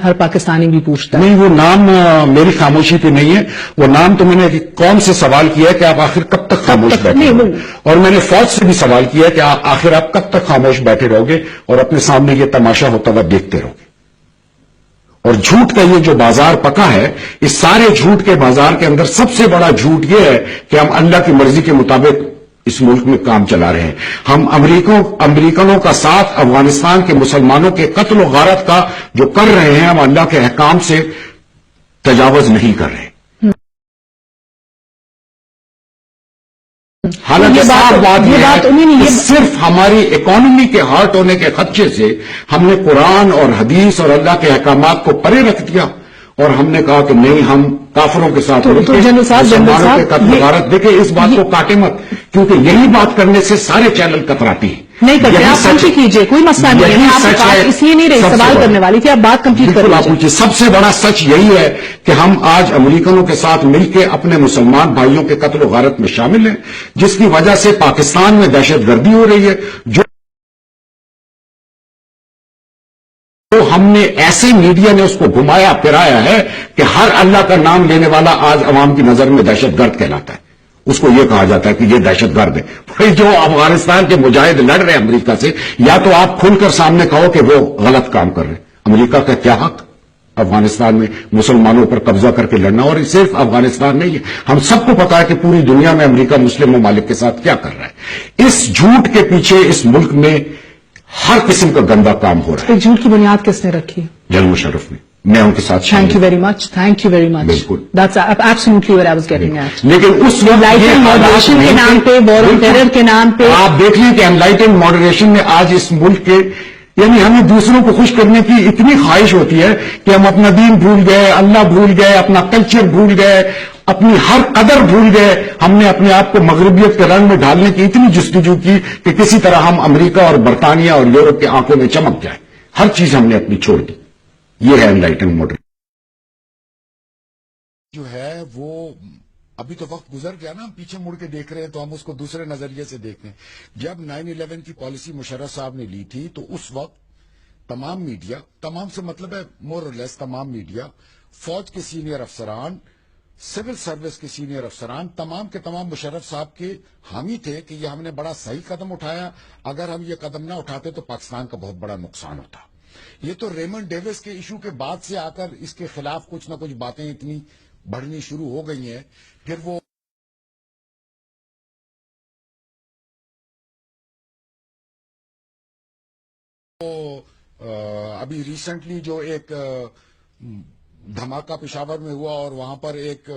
ہر پاکستانی بھی پوچھتا ہے. نہیں، وہ نام میری خاموشی پہ نہیں ہے، وہ نام تو میں نے قوم سے سوال کیا ہے کہ آپ آخر کب تک خاموش بیٹھے رہو گے، اور میں نے فوج سے بھی سوال کیا ہے کہ آخر آپ کب تک خاموش بیٹھے رہو گے اور اپنے سامنے یہ تماشا ہوتا ہوا دیکھتے رہو گے. اور جھوٹ کا یہ جو بازار پکا ہے، اس سارے جھوٹ کے بازار کے اندر سب سے بڑا جھوٹ یہ ہے کہ ہم اللہ کی مرضی کے مطابق اس ملک میں کام چلا رہے ہیں. ہم امریکنوں کا ساتھ افغانستان کے مسلمانوں کے قتل و غارت کا جو کر رہے ہیں، ہم اللہ کے احکام سے تجاوز نہیں کر رہے. حالانکہ صاف بات یہ ہے کہ صرف ہماری اکانومی کے ہارٹ ہونے کے خدشے سے ہم نے قرآن اور حدیث اور اللہ کے احکامات کو پرے رکھ دیا، اور ہم نے کہا کہ نہیں، ہم کافروں کے ساتھ مسلمانوں کے قتل و غارت. دیکھیں، اس بات کو کاٹے مت، کیونکہ یہی بات کرنے سے سارے چینل کتراتی ہیں. نہیں کرتے، آپ پوچھیں کیجئے، کوئی مسئلہ نہیں ہے. آپ بات اس لیے نہیں رہی، سوال کرنے والی تھی، آپ بات کمپلیٹ کر لیجئے. سب سے بڑا سچ یہی ہے کہ ہم آج امریکنوں کے ساتھ مل کے اپنے مسلمان بھائیوں کے قتل و غارت میں شامل ہیں، جس کی وجہ سے پاکستان میں دہشت گردی ہو رہی ہے. جو ہم نے ایسے میڈیا نے اس کو گھمایا پھرایا ہے کہ ہر اللہ کا نام لینے والا آج عوام کی نظر میں دہشت گرد کہلاتا ہے. اس کو یہ کہا جاتا ہے کہ یہ دہشت گرد ہے. بھائی، جو افغانستان کے مجاہد لڑ رہے ہیں امریکہ سے، یا تو آپ کھل کر سامنے کہو کہ وہ غلط کام کر رہے ہیں. امریکہ کا کیا حق افغانستان میں مسلمانوں پر قبضہ کر کے لڑنا؟ اور صرف افغانستان نہیں ہے، ہم سب کو پتا ہے کہ پوری دنیا میں امریکہ مسلم ممالک کے ساتھ کیا کر رہا ہے. اس جھوٹ کے پیچھے اس ملک میں ہر قسم کا گندا کام ہو رہا ہے. جھوٹ کی بنیاد کس نے رکھی؟ جنرل مشرف نے. میں ان کے ساتھ thank you very much, thank you very much. بالکل، that's absolutely what I was getting at. لیکن اس وقت انلائٹنڈ ماڈریشن کے نام پہ، وار آن ٹیرر کے نام پہ آپ دیکھ لیں کہ انلائٹنڈ ماڈریشن میں آج اس ملک کے، یعنی ہمیں دوسروں کو خوش کرنے کی اتنی خواہش ہوتی ہے کہ ہم اپنا دین بھول گئے، اللہ بھول گئے، اپنا کلچر بھول گئے، اپنی ہر قدر بھول گئے. ہم نے اپنے آپ کو مغربیت کے رنگ میں ڈھالنے کی اتنی جستجو کی کہ کسی طرح ہم امریکہ اور برطانیہ اور یورپ کے آنکھوں میں چمک جائیں. ہر چیز ہم نے اپنی چھوڑ دی. یہ ہے انلائٹنڈ ماڈریشن. جو ہے وہ ابھی تو وقت گزر گیا نا، ہم پیچھے مڑ کے دیکھ رہے ہیں تو ہم اس کو دوسرے نظریے سے دیکھتے ہیں. جب 9/11 کی پالیسی مشرف صاحب نے لی تھی تو اس وقت تمام میڈیا، تمام سے مطلب ہے مور اور لیس تمام میڈیا، فوج کے سینئر افسران، سول سروس کے سینئر افسران، تمام کے تمام مشرف صاحب کے حامی تھے کہ یہ ہم نے بڑا صحیح قدم اٹھایا. اگر ہم یہ قدم نہ اٹھاتے تو پاکستان کا بہت بڑا نقصان ہوتا. یہ تو ریمنڈ ڈیوس کے ایشو کے بعد سے آ کر اس کے خلاف کچھ نہ کچھ باتیں اتنی بڑھنی شروع ہو گئی ہیں. پھر وہ ابھی ریسنٹلی جو ایک دھماکہ پشاور میں ہوا اور وہاں پر ایک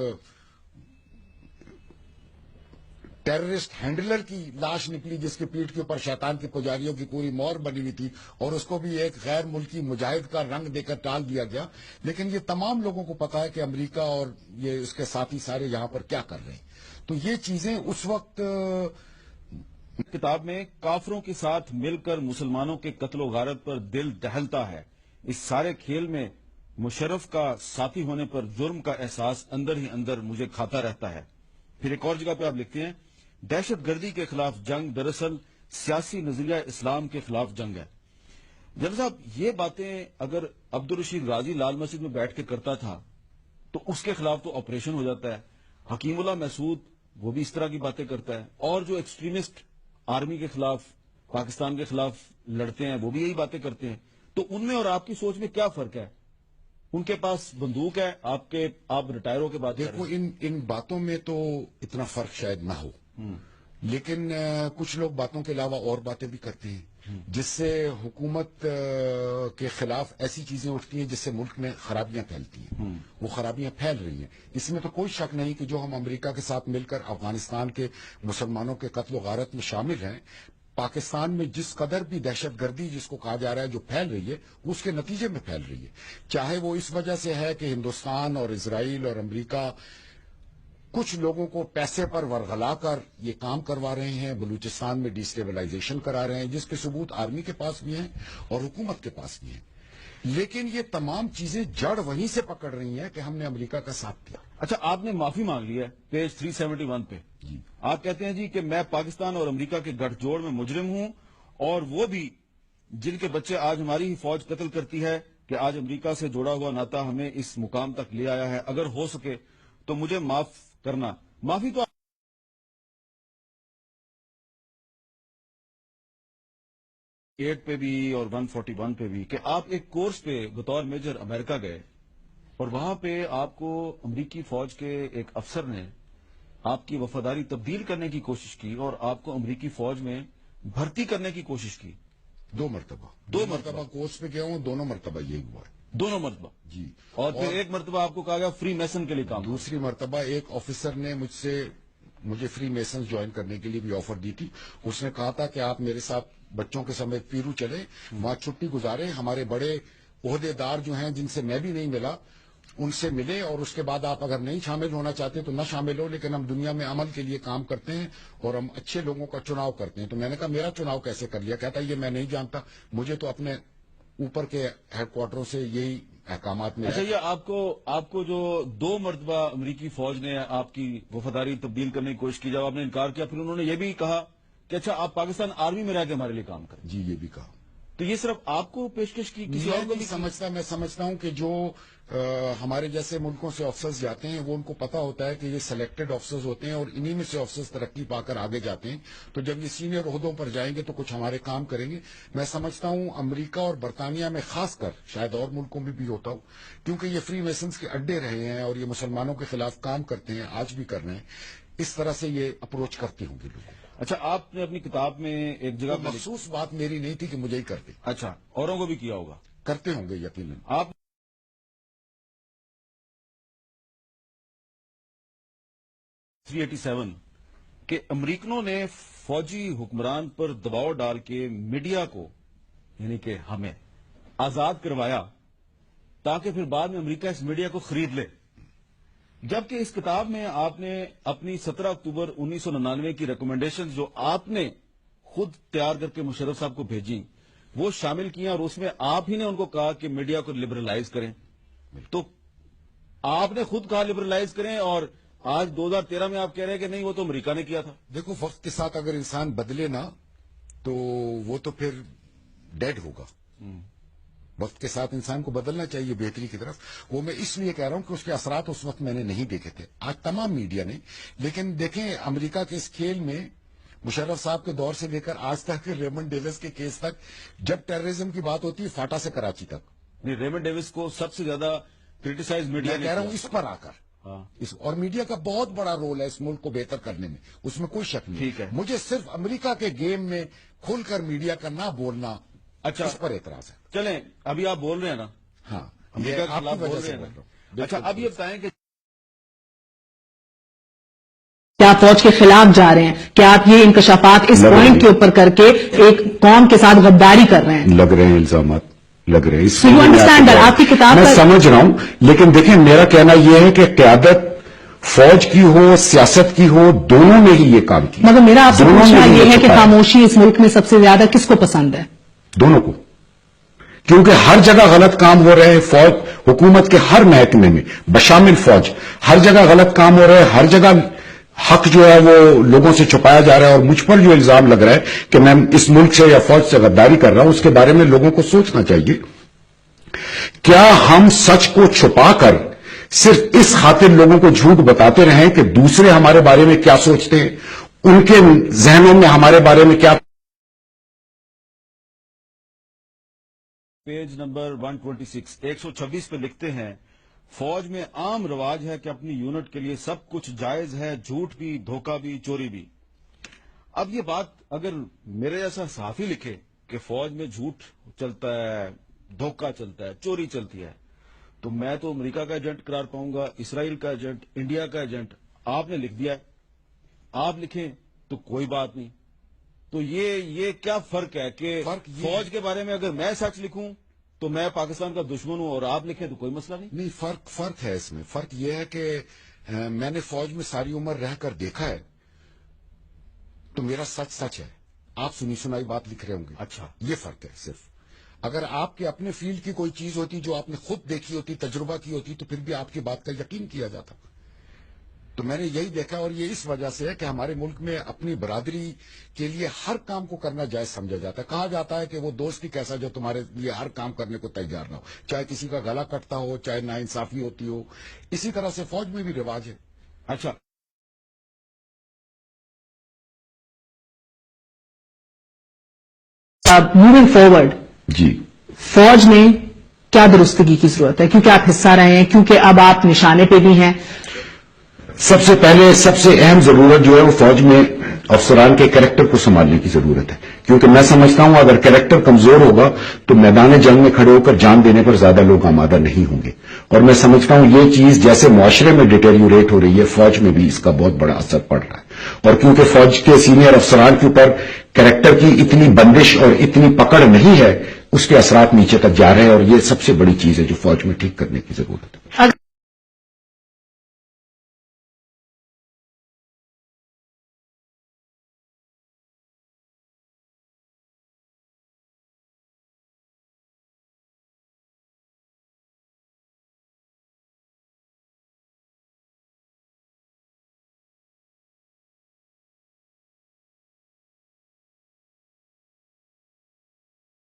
ٹیررسٹ ہینڈلر کی لاش نکلی جس کے پیٹھ کے اوپر شیطان کے پجاریوں کی پوری مور بنی ہوئی تھی، اور اس کو بھی ایک غیر ملکی مجاہد کا رنگ دے کر ٹال دیا گیا. لیکن یہ تمام لوگوں کو پتا ہے کہ امریکہ اور یہ اس کے ساتھی سارے یہاں پر کیا کر رہے ہیں. تو یہ چیزیں اس وقت کتاب میں کافروں کے ساتھ مل کر مسلمانوں کے قتل و غارت پر دل دہلتا ہے. اس سارے کھیل میں مشرف کا ساتھی ہونے پر جرم کا احساس اندر ہی اندر مجھے کھاتا رہتا ہے. پھر ایک اور جگہ پہ آپ لکھتے ہیں، دہشت گردی کے خلاف جنگ دراصل سیاسی نظریہ اسلام کے خلاف جنگ ہے. جنرل صاحب، یہ باتیں اگر عبدالرشید غازی لال مسجد میں بیٹھ کے کرتا تھا تو اس کے خلاف تو آپریشن ہو جاتا ہے. حکیم اللہ محسود وہ بھی اس طرح کی باتیں کرتا ہے، اور جو ایکسٹریمسٹ آرمی کے خلاف، پاکستان کے خلاف لڑتے ہیں وہ بھی یہی باتیں کرتے ہیں. تو ان میں اور آپ کی سوچ میں کیا فرق ہے؟ ان کے پاس بندوق ہے، آپ ریٹائر ہو کے بات کر رہے ہیں. دیکھو، ان باتوں میں تو اتنا فرق شاید نہ ہو، لیکن کچھ لوگ باتوں کے علاوہ اور باتیں بھی کرتے ہیں جس سے حکومت کے خلاف ایسی چیزیں اٹھتی ہیں جس سے ملک میں خرابیاں پھیلتی ہیں. وہ خرابیاں پھیل رہی ہیں. اس میں تو کوئی شک نہیں کہ جو ہم امریکہ کے ساتھ مل کر افغانستان کے مسلمانوں کے قتل و غارت میں شامل ہیں، پاکستان میں جس قدر بھی دہشت گردی جس کو کہا جا رہا ہے جو پھیل رہی ہے، اس کے نتیجے میں پھیل رہی ہے. چاہے وہ اس وجہ سے ہے کہ ہندوستان اور اسرائیل اور امریکہ کچھ لوگوں کو پیسے پر ورغلا کر یہ کام کروا رہے ہیں، بلوچستان میں ڈی اسٹیبلائزیشن کرا رہے ہیں، جس کے ثبوت آرمی کے پاس بھی ہیں اور حکومت کے پاس بھی ہیں. لیکن یہ تمام چیزیں جڑ وہیں سے پکڑ رہی ہیں کہ ہم نے امریکہ کا ساتھ دیا. اچھا، آپ نے معافی مانگ لی ہے پیج 371 پہ. آپ کہتے ہیں جی کہ میں پاکستان اور امریکہ کے گٹھ جوڑ میں مجرم ہوں، اور وہ بھی جن کے بچے آج ہماری ہی فوج قتل کرتی ہے کہ آج امریکہ سے جوڑا ہوا ناتا ہمیں اس مقام تک لے آیا ہے. اگر ہو سکے تو مجھے معاف کرنا. معافی تو 8 پہ بھی اور 141 پہ بھی کہ آپ ایک کورس پہ بطور میجر امریکہ گئے اور وہاں پہ آپ کو امریکی فوج کے ایک افسر نے آپ کی وفاداری تبدیل کرنے کی کوشش کی اور آپ کو امریکی فوج میں بھرتی کرنے کی کوشش کی. 2 مرتبہ کورس پہ گیا ہوں, دونوں مرتبہ یہ ہوا ہے. دونوں مرتبہ جی. اور پھر ایک مرتبہ آپ کو کہا گیا فری میسن کے لیے کام. دوسری مرتبہ ایک آفیسر نے مجھے فری میسن جوائن کرنے کے لیے بھی آفر دی تھی. اس نے کہا تھا کہ آپ میرے ساتھ بچوں کے سمیت پیرو چلے, وہاں چھٹی گزارے, ہمارے بڑے عہدے دار جو ہیں جن سے میں بھی نہیں ملا ان سے ملے, اور اس کے بعد آپ اگر نہیں شامل ہونا چاہتے تو نہ شامل ہو, لیکن ہم دنیا میں عمل کے لیے کام کرتے ہیں اور ہم اچھے لوگوں کا چناؤ کرتے ہیں. تو میں نے کہا میرا چناؤ کیسے کر لیا؟ کہتا یہ میں نہیں جانتا, مجھے تو اپنے اوپر کے ہیڈ کوارٹروں سے یہی احکامات میں. اچھا, یہ آپ کو جو 2 مرتبہ امریکی فوج نے آپ کی وفاداری تبدیل کرنے کی کوشش کی, جب آپ نے انکار کیا پھر انہوں نے یہ بھی کہا کہ اچھا آپ پاکستان آرمی میں رہ کے ہمارے لیے کام کریں. جی, یہ بھی کہا. تو یہ صرف آپ کو پیشکش کی, کسی اور کو بھی سمجھتا, میں سمجھتا ہوں کہ جو ہمارے جیسے ملکوں سے افسرز جاتے ہیں وہ ان کو پتا ہوتا ہے کہ یہ سلیکٹڈ افسرز ہوتے ہیں اور انہی میں سے افسرز ترقی پا کر آگے جاتے ہیں. تو جب یہ سینئر عہدوں پر جائیں گے تو کچھ ہمارے کام کریں گے. میں سمجھتا ہوں امریکہ اور برطانیہ میں خاص کر, شاید اور ملکوں میں بھی ہوتا ہو, کیونکہ یہ فری میسنز کے اڈے رہے ہیں اور یہ مسلمانوں کے خلاف کام کرتے ہیں, آج بھی کر رہے ہیں, اس طرح سے یہ اپروچ کرتے ہوں گے لوگوں. اچھا, آپ نے اپنی کتاب میں ایک جگہ مخصوص بات میری نہیں تھی کہ مجھے ہی کرتے. اچھا, اوروں کو بھی کیا ہوگا, کرتے ہوں گے یقیناً. آپ 387 کہ امریکنوں نے فوجی حکمران پر دباؤ ڈال کے میڈیا کو, یعنی کہ ہمیں آزاد کروایا تاکہ پھر بعد میں امریکہ اس میڈیا کو خرید لے. جبکہ اس کتاب میں آپ نے اپنی 17 اکتوبر 1999 کی ریکمنڈیشن جو آپ نے خود تیار کر کے مشرف صاحب کو بھیجی وہ شامل کیا, اور اس میں آپ ہی نے ان کو کہا کہ میڈیا کو لبرلائز کریں. تو آپ نے خود کہا لبرلائز کریں, اور آج 2013 میں آپ کہہ رہے ہیں کہ نہیں وہ تو امریکہ نے کیا تھا. دیکھو, وقت کے ساتھ اگر انسان بدلے نا تو وہ تو پھر ڈیڈ ہوگا. وقت کے ساتھ انسان کو بدلنا چاہیے بہتری کی طرف. وہ میں اس لیے کہہ رہا ہوں کہ اس کے اثرات اس وقت میں نے نہیں دیکھے تھے, آج تمام میڈیا نے. لیکن دیکھیں امریکہ کے اس کھیل میں مشرف صاحب کے دور سے لے کر آج تک ریمنڈ ڈیوس کے کیس تک, جب ٹیررزم کی بات ہوتی ہے فاٹا سے کراچی تک. نہیں, ریمنڈ ڈیوس کو سب سے زیادہ کرٹیسائز میڈیا میں کہہ رہا ہوں اس پر آ کر, اور میڈیا کا بہت بڑا رول ہے اس ملک کو بہتر کرنے میں, اس میں کوئی شک نہیں. ٹھیک ہے, مجھے صرف امریکہ کے گیم میں کھل کر میڈیا کا نہ بولنا, اچھا اس پر اعتراض ہے. چلیں, ابھی آپ بول رہے ہیں نا, ہاں, امریکہ کے خلاف بول رہے ہیں نا. اچھا, اب یہ بتائیں کہ کیا آپ فوج کے خلاف جا رہے ہیں, کیا آپ یہ انکشافات اس پوائنٹ کے اوپر کر کے ایک قوم کے ساتھ غداری کر رہے ہیں؟ لگ رہے ہیں الزامات, لگ رہے ہیں. So you understand that آپ کی کتاب میں پر سمجھ رہا ہوں, لیکن دیکھیں میرا کہنا یہ ہے کہ قیادت فوج کی ہو سیاست کی ہو, دونوں نے ہی یہ کام کیا. مگر میرا آپ سے دونوں پوچھنا نے یہ ہے کہ چھپایا. خاموشی اس ملک میں سب سے زیادہ کس کو پسند ہے؟ دونوں کو, کیونکہ ہر جگہ غلط کام ہو رہے ہیں. فوج حکومت کے ہر محکمے میں بشامل فوج ہر جگہ غلط کام ہو رہے ہیں, ہر جگہ حق جو ہے وہ لوگوں سے چھپایا جا رہا ہے. اور مجھ پر جو الزام لگ رہا ہے کہ میں اس ملک سے یا فوج سے غداری کر رہا ہوں, اس کے بارے میں لوگوں کو سوچنا چاہیے. کیا ہم سچ کو چھپا کر صرف اس خاطر لوگوں کو جھوٹ بتاتے رہیں کہ دوسرے ہمارے بارے میں کیا سوچتے ہیں, ان کے ذہنوں میں ہمارے بارے میں کیا. پیج نمبر 126 126 پہ لکھتے ہیں, فوج میں عام رواج ہے کہ اپنی یونٹ کے لیے سب کچھ جائز ہے, جھوٹ بھی, دھوکہ بھی, چوری بھی. اب یہ بات اگر میرے جیسا صحافی لکھے کہ فوج میں جھوٹ چلتا ہے, دھوکہ چلتا ہے, چوری چلتی ہے, تو میں تو امریکہ کا ایجنٹ قرار پاؤں گا, اسرائیل کا ایجنٹ, انڈیا کا ایجنٹ. آپ نے لکھ دیا ہے, آپ لکھیں تو کوئی بات نہیں. تو یہ کیا فرق ہے کہ فوج کے بارے میں اگر میں سچ لکھوں تو میں پاکستان کا دشمن ہوں, اور آپ لکھیں تو کوئی مسئلہ نہیں؟ نہیں, فرق ہے اس میں. فرق یہ ہے کہ میں نے فوج میں ساری عمر رہ کر دیکھا ہے, تو میرا سچ ہے. آپ سنی سنائی بات لکھ رہے ہوں گے. اچھا, یہ فرق ہے صرف. اگر آپ کے اپنے فیلڈ کی کوئی چیز ہوتی جو آپ نے خود دیکھی ہوتی, تجربہ کی ہوتی, تو پھر بھی آپ کی بات کا یقین کیا جاتا. تو میں نے یہی دیکھا، اور یہ اس وجہ سے ہے کہ ہمارے ملک میں اپنی برادری کے لیے ہر کام کو کرنا جائز سمجھا جاتا ہے. کہا جاتا ہے کہ وہ دوست ہی کیسا جو تمہارے لیے ہر کام کرنے کو تیار نہ ہو، چاہے کسی کا گلا کٹتا ہو، چاہے ناانصافی ہوتی ہو. اسی طرح سے فوج میں بھی رواج ہے. اچھا، موونگ فارورڈ جی فوج میں کیا درستگی کی ضرورت ہے؟ کیونکہ آپ حصہ رہے ہیں، کیونکہ اب آپ نشانے پہ بھی ہیں. سب سے پہلے سب سے اہم ضرورت جو ہے وہ فوج میں افسران کے کریکٹر کو سنبھالنے کی ضرورت ہے. کیونکہ میں سمجھتا ہوں اگر کریکٹر کمزور ہوگا تو میدان جنگ میں کھڑے ہو کر جان دینے پر زیادہ لوگ آمادہ نہیں ہوں گے. اور میں سمجھتا ہوں یہ چیز جیسے معاشرے میں ڈیٹیریوریٹ ہو رہی ہے، فوج میں بھی اس کا بہت بڑا اثر پڑ رہا ہے. اور کیونکہ فوج کے سینئر افسران کے اوپر کریکٹر کی اتنی بندش اور اتنی پکڑ نہیں ہے، اس کے اثرات نیچے تک جا رہے ہیں، اور یہ سب سے بڑی چیز ہے جو فوج میں ٹھیک کرنے کی ضرورت ہے.